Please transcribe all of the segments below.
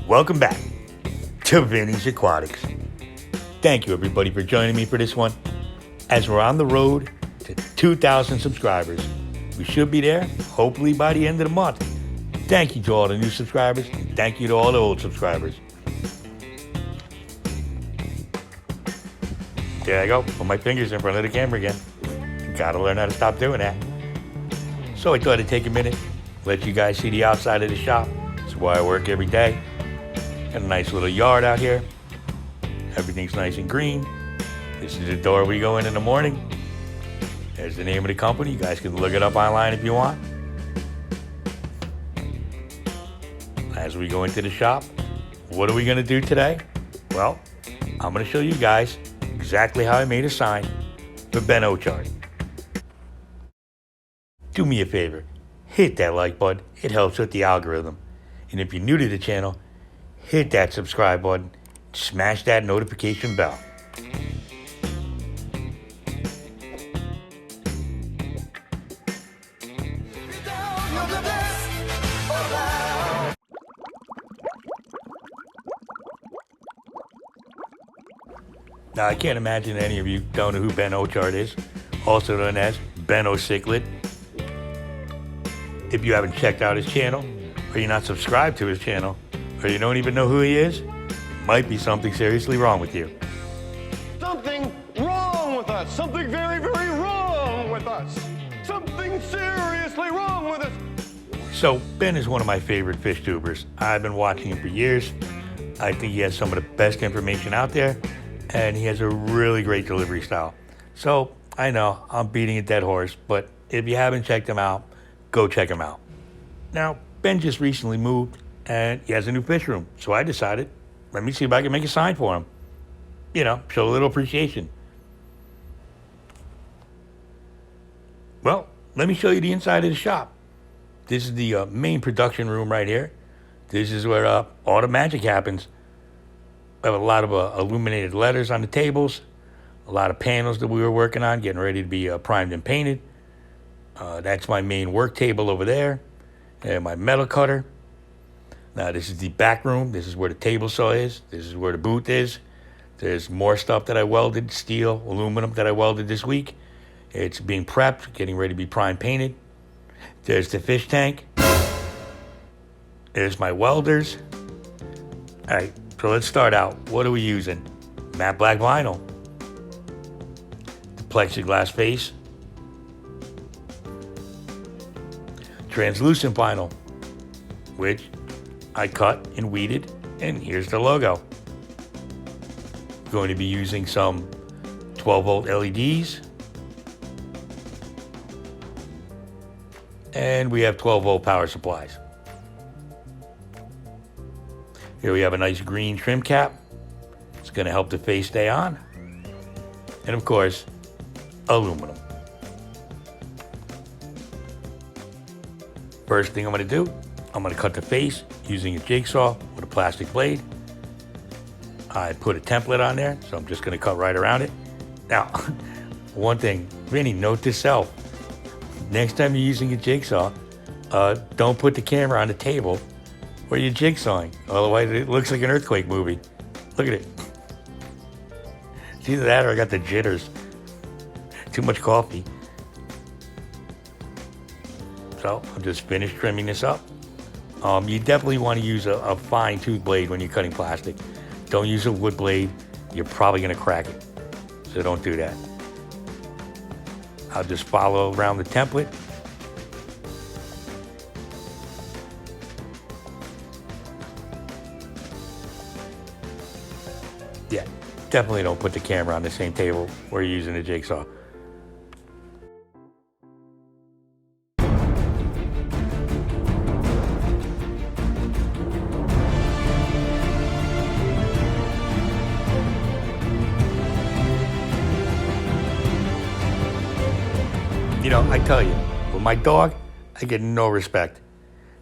Welcome back to Vinny's Aquatics. Thank you everybody for joining me for this one. As we're on the road to 2,000 subscribers, we should be there hopefully by the end of the month. Thank you to all the new subscribers, and thank you to all the old subscribers. There I go, put my fingers in front of the camera again. Gotta learn how to stop doing that. So I thought I'd take a minute, let you guys see the outside of the shop. It's where I work every day. Got a nice little yard out here. Everything's nice and green. This is the door we go in the morning. There's the name of the company. You guys can look it up online if you want. As we go into the shop, what are we gonna do today? Well, I'm gonna show you guys exactly how I made a sign for Ben Ochart. Do me a favor, hit that like button. It helps with the algorithm. And if you're new to the channel, hit that subscribe button. Smash that notification bell. Now, I can't imagine any of you don't know who Ben Ochart is, also known as Ben O'Cichlid. If you haven't checked out his channel, or you're not subscribed to his channel, or you don't even know who he is, might be something seriously wrong with you. Something wrong with us. Something very, very wrong with us. Something seriously wrong with us. So, Ben is one of my favorite fish tubers. I've been watching him for years. I think he has some of the best information out there, and he has a really great delivery style. So, I know I'm beating a dead horse, but if you haven't checked him out, go check him out. Now, Ben just recently moved, and he has a new fish room. So I decided, let me see if I can make a sign for him. You know, show a little appreciation. Well, let me show you the inside of the shop. This is the main production room right here. This is where all the magic happens. We have a lot of illuminated letters on the tables, a lot of panels that we were working on, getting ready to be primed and painted. That's my main work table over there, and my metal cutter. Now this is the back room. This is where the table saw is. This is where the booth is. There's more stuff that I welded, steel, aluminum that I welded this week. It's being prepped, getting ready to be prime painted. There's the fish tank. There's my welders. All right, so let's start out. What are we using? Matte black vinyl. The plexiglass face. Translucent vinyl, which I cut and weeded, and here's the logo. Going to be using some 12-volt LEDs, and we have 12-volt power supplies. Here we have a nice green trim cap. It's going to help the face stay on, and of course, aluminum. First thing I'm going to do, I'm going to cut the face using a jigsaw with a plastic blade. I put a template on there, so I'm just going to cut right around it. Now, one thing, Vinny, note to self. Next time you're using a jigsaw, don't put the camera on the table where you're jigsawing. Otherwise, it looks like an earthquake movie. Look at it. It's either that or I got the jitters. Too much coffee. So I'm just finished trimming this up. You definitely want to use a fine tooth blade when you're cutting plastic. Don't use a wood blade. You're probably going to crack it. So don't do that. I'll just follow around the template. Yeah, definitely don't put the camera on the same table where you're using a jigsaw. You know, I tell you, with my dog, I get no respect.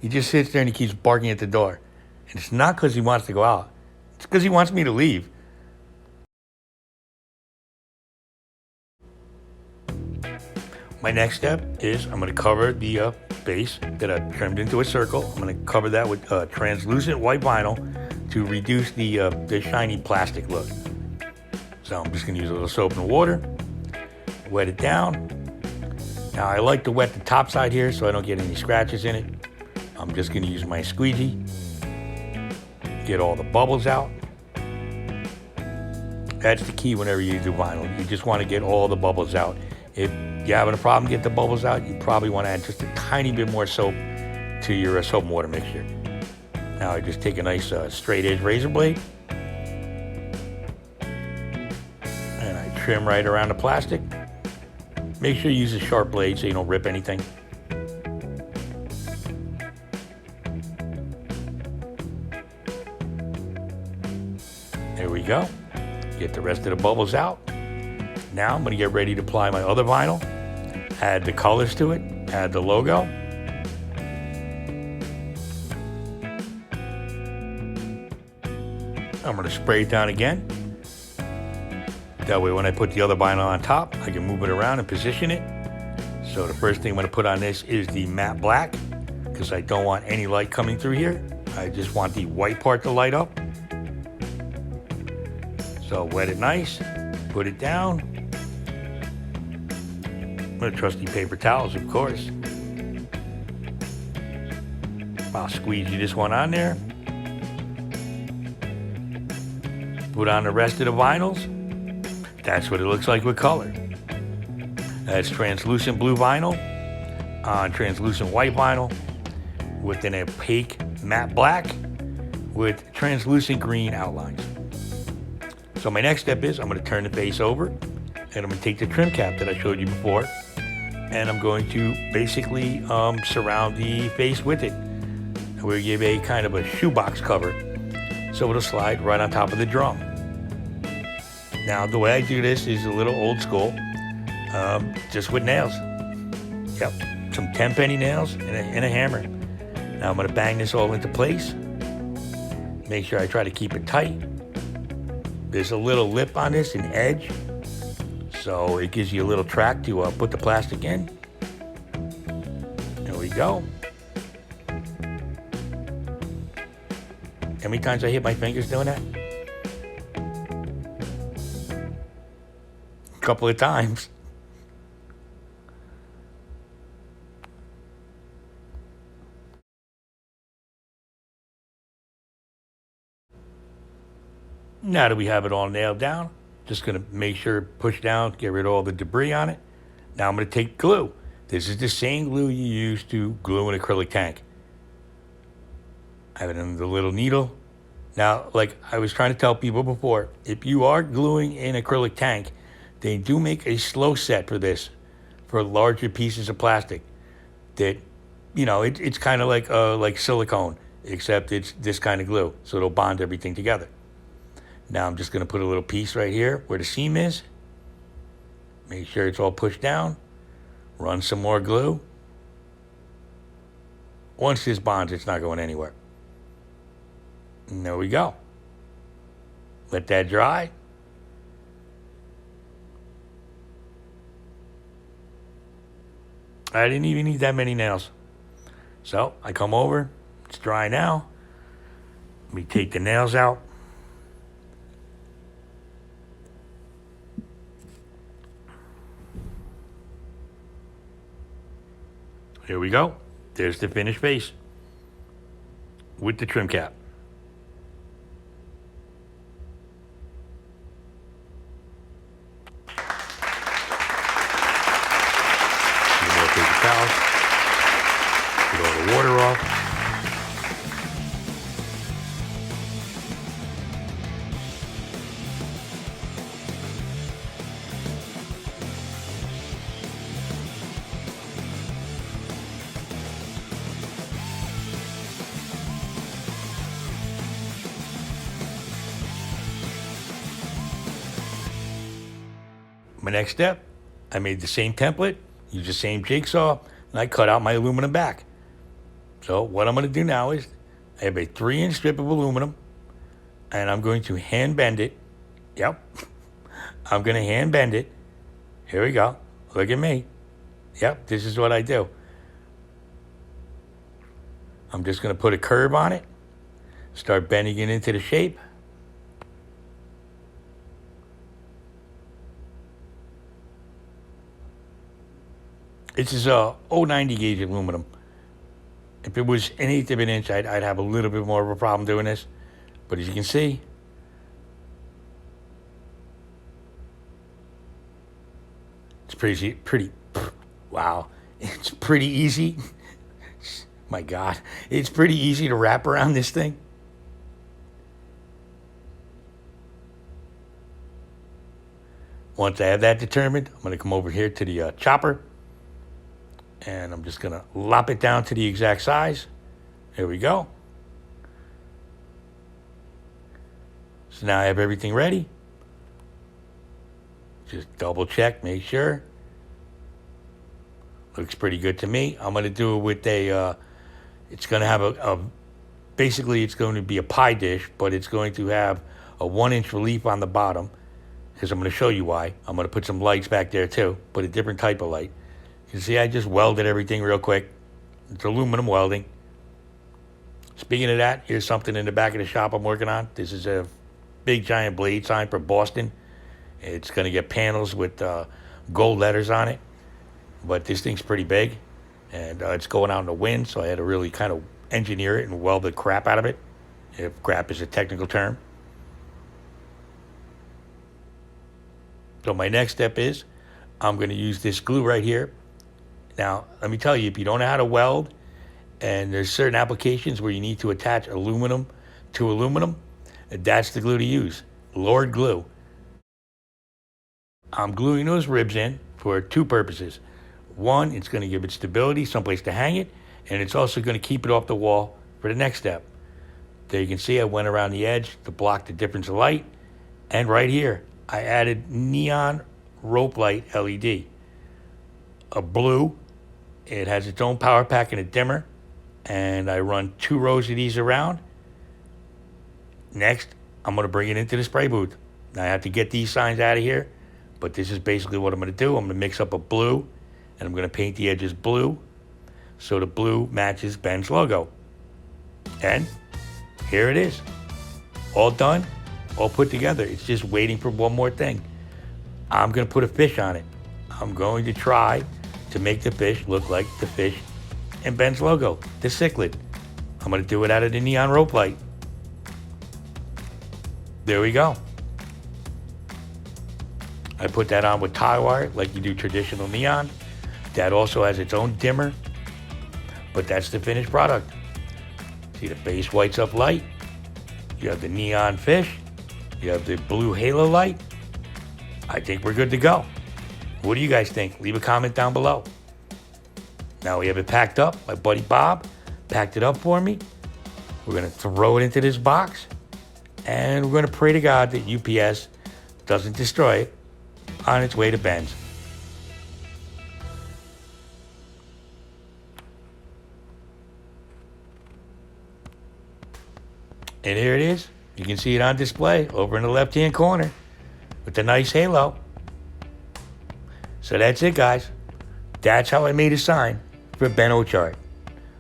He just sits there and he keeps barking at the door. And it's not because he wants to go out. It's because he wants me to leave. My next step is I'm going to cover the space that I trimmed into a circle. I'm going to cover that with translucent white vinyl to reduce the shiny plastic look. So I'm just going to use a little soap and water, wet it down. Now I like to wet the top side here so I don't get any scratches in it. I'm just going to use my squeegee, get all the bubbles out. That's the key whenever you do vinyl. You just want to get all the bubbles out. If you're having a problem getting the bubbles out, you probably want to add just a tiny bit more soap to your soap and water mixture. Now I just take a nice straight edge razor blade and I trim right around the plastic. Make sure you use a sharp blade so you don't rip anything. There we go. Get the rest of the bubbles out. Now I'm going to get ready to apply my other vinyl. Add the colors to it. Add the logo. I'm going to spray it down again. That way when I put the other vinyl on top, I can move it around and position it. So the first thing I'm going to put on this is the matte black, because I don't want any light coming through here. I just want the white part to light up. So wet it nice, put it down. With trusty paper towels, of course. I'll squeegee this one on there. Put on the rest of the vinyls. That's what it looks like with color. That's translucent blue vinyl on translucent white vinyl with an opaque matte black with translucent green outlines. So my next step is I'm going to turn the face over and I'm going to take the trim cap that I showed you before and I'm going to basically surround the face with it. We'll give a kind of a shoebox cover so it'll slide right on top of the drum. Now the way I do this is a little old school, just with nails. Yep, some 10-penny nails and a hammer. Now I'm going to bang this all into place. Make sure I try to keep it tight. There's a little lip on this, an edge, so it gives you a little track to put the plastic in. There we go. How many times I hit my fingers doing that? A couple of times. Now that we have it all nailed down, just going to make sure, push down, get rid of all the debris on it. Now I'm going to take glue. This is the same glue you use to glue an acrylic tank. I have it in the little needle. Now, like I was trying to tell people before, if you are gluing an acrylic tank, they do make a slow set for this, for larger pieces of plastic. That, you know, it's kind of like silicone, except it's this kind of glue, so it'll bond everything together. Now I'm just going to put a little piece right here where the seam is. Make sure it's all pushed down. Run some more glue. Once this bonds, it's not going anywhere. And there we go. Let that dry. I didn't even need that many nails. So I come over. It's dry now. Let me take the nails out. Here we go. There's the finished face with the trim cap. Take the towels, get all the water off. My next step, I made the same template, used the same jigsaw, and I cut out my aluminum back. So what I'm going to do now is I have a 3-inch strip of aluminum, and I'm going to hand bend it. Yep, I'm going to hand bend it. Here we go. Look at me. Yep, this is what I do. I'm just going to put a curve on it, start bending it into the shape. This is a 090 gauge aluminum. If it was an eighth of an inch, I'd have a little bit more of a problem doing this. But as you can see, it's pretty, wow. It's pretty easy. My God, it's pretty easy to wrap around this thing. Once I have that determined, I'm going to come over here to the chopper, and I'm just going to lop it down to the exact size. There we go. So now I have everything ready. Just double check, make sure. Looks pretty good to me. I'm going to do it with a, it's going to have basically it's going to be a pie dish, but it's going to have a 1-inch relief on the bottom, because I'm going to show you why. I'm going to put some lights back there too, but a different type of light. You can see I just welded everything real quick. It's aluminum welding. Speaking of that, here's something in the back of the shop I'm working on. This is a big giant blade sign for Boston. It's going to get panels with gold letters on it. But this thing's pretty big, and it's going out in the wind, so I had to really kind of engineer it and weld the crap out of it, if crap is a technical term. So my next step is I'm going to use this glue right here. Now, let me tell you, if you don't know how to weld, and there's certain applications where you need to attach aluminum to aluminum, that's the glue to use, Lord Glue. I'm gluing those ribs in for two purposes. One, it's going to give it stability, someplace to hang it, and it's also going to keep it off the wall for the next step. There you can see I went around the edge to block the difference of light, and right here, I added neon rope light LED. A blue, it has its own power pack and a dimmer, and I run 2 rows of these around. Next, I'm going to bring it into the spray booth. Now I have to get these signs out of here, but this is basically what I'm going to do. I'm going to mix up a blue, and I'm going to paint the edges blue so the blue matches Ben's logo. And here it is. All done, all put together. It's just waiting for one more thing. I'm going to put a fish on it. I'm going to try to make the fish look like the fish in Ben's logo, the cichlid. I'm going to do it out of the neon rope light. There we go. I put that on with tie wire like you do traditional neon. That also has its own dimmer, but that's the finished product. See, the base whites up light. You have the neon fish. You have the blue halo light. I think we're good to go. What do you guys think? Leave a comment down below. Now we have it packed up. My buddy Bob packed it up for me. We're going to throw it into this box, and we're going to pray to God that UPS doesn't destroy it on its way to Ben's. And here it is. You can see it on display over in the left-hand corner with the nice halo. So that's it, guys. That's how I made a sign for Ben Ochart.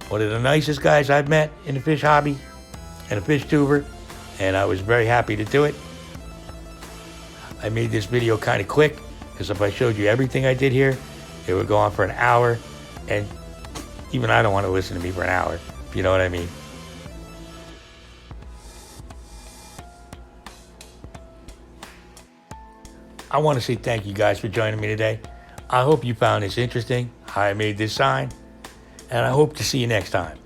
One of the nicest guys I've met in the fish hobby and a fish tuber, and I was very happy to do it. I made this video kind of quick, because if I showed you everything I did here, it would go on for an hour, and even I don't want to listen to me for an hour, if you know what I mean. I want to say thank you guys for joining me today. I hope you found this interesting, how I made this sign, and I hope to see you next time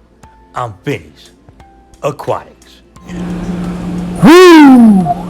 on Vinny's Aquatics. Woo!